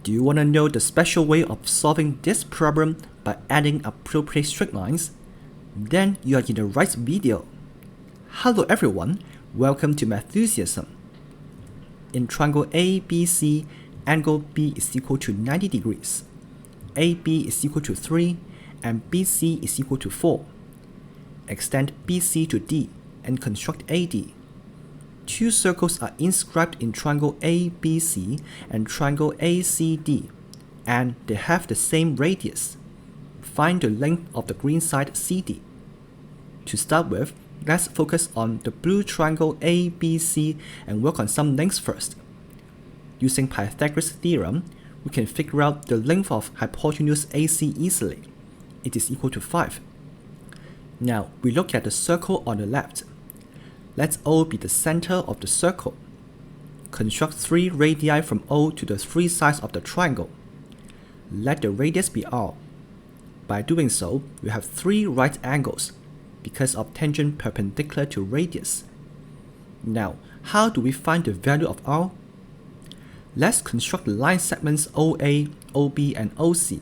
Do you want to know the special way of solving this problem by adding appropriate straight lines? Then you are in the right video. Hello everyone, welcome to Mathenthusiasm. In triangle ABC, angle B is equal to 90 degrees. AB is equal to 3 and BC is equal to 4. Extend BC to D and construct AD. Two circles are inscribed in triangle ABC and triangle ACD, and they have the same radius. Find the length of the green side CD. To start with, let's focus on the blue triangle ABC and work on some lengths first. Using Pythagoras' theorem, we can figure out the length of hypotenuse AC easily. It is equal to 5. Now, we look at the circle on the left. Let O be the center of the circle. Construct 3 radii from O to the 3 sides of the triangle. Let the radius be R. By doing so, we have 3 right angles because of tangent perpendicular to radius. Now, how do we find the value of R? Let's construct the line segments OA, OB, and OC.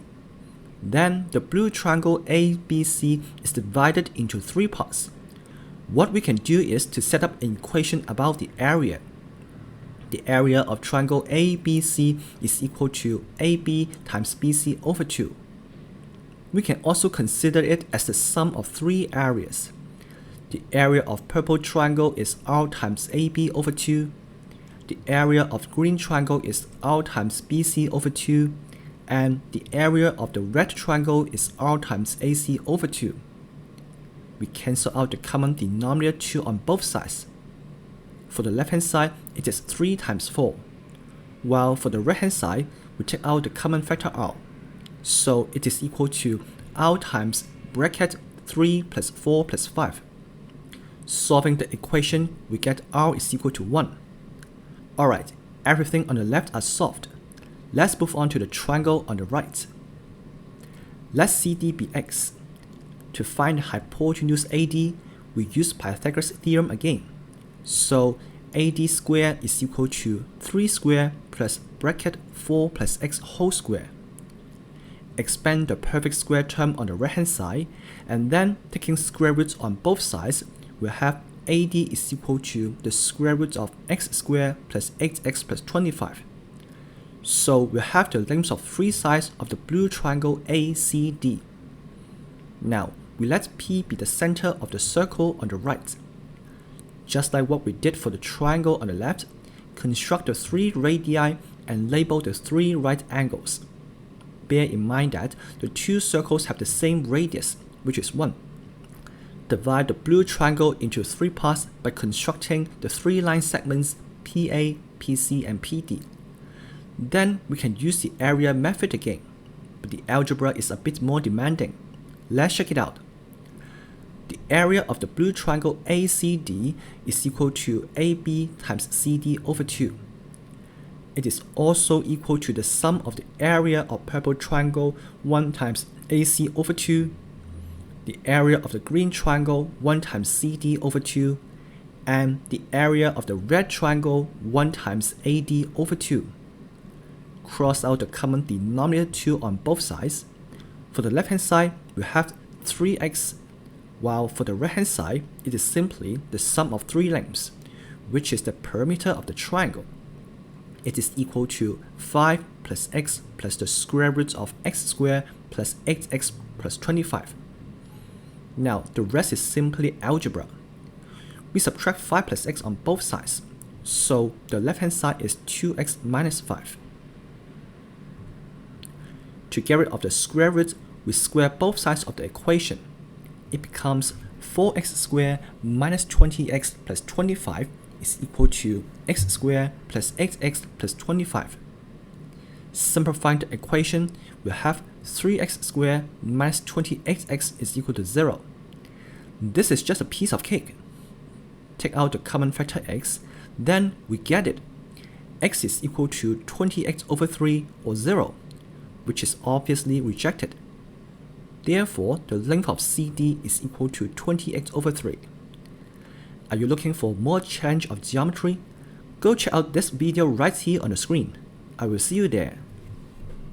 Then, the blue triangle ABC is divided into 3 parts. What we can do is to set up an equation about the area. The area of triangle ABC is equal to AB times BC over 2. We can also consider it as the sum of 3 areas. The area of purple triangle is R times AB over 2. The area of green triangle is R times BC over 2. And the area of the red triangle is R times AC over 2. We cancel out the common denominator 2 on both sides. For the left hand side, it is 3 times 4, while for the right hand side, we take out the common factor R. So it is equal to R times bracket 3 plus 4 plus 5. Solving the equation, we get R is equal to 1. Alright, everything on the left are solved. Let's move on to the triangle on the right. Let CD be X. To find hypotenuse AD, we use Pythagoras' theorem again. So AD squared is equal to 3 squared plus bracket 4 plus x whole square. Expand the perfect square term on the right hand side, and then taking square roots on both sides, we'll have AD is equal to the square root of x squared plus 8x plus 25. So we'll have the lengths of 3 sides of the blue triangle ACD. Now, we let P be the center of the circle on the right. Just like what we did for the triangle on the left, construct the 3 radii and label the 3 right angles. Bear in mind that the 2 circles have the same radius, which is 1. Divide the blue triangle into 3 parts by constructing the 3 line segments PA, PC, and PD. Then we can use the area method again, but the algebra is a bit more demanding. Let's check it out. The area of the blue triangle ACD is equal to AB times CD over 2. It is also equal to the sum of the area of purple triangle 1 times AC over 2, the area of the green triangle 1 times CD over 2, and the area of the red triangle 1 times AD over 2. Cross out the common denominator 2 on both sides. For the left hand side, we have 3x, while for the right hand side, it is simply the sum of 3 lengths, which is the perimeter of the triangle. It is equal to 5 plus x plus the square root of x squared plus 8x plus 25. Now, the rest is simply algebra. We subtract 5 plus x on both sides, so the left hand side is 2x minus 5. To get rid of the square root, we square both sides of the equation. It becomes 4x squared minus 20x plus 25 is equal to x squared plus 8x plus 25. Simplifying the equation, we'll have 3x squared minus 28x is equal to 0. This is just a piece of cake. Take out the common factor x, then we get it. X is equal to 20x over 3 or 0, which is obviously rejected. Therefore, the length of CD is equal to 20x over 3. Are you looking for more challenge of geometry? Go check out this video right here on the screen. I will see you there.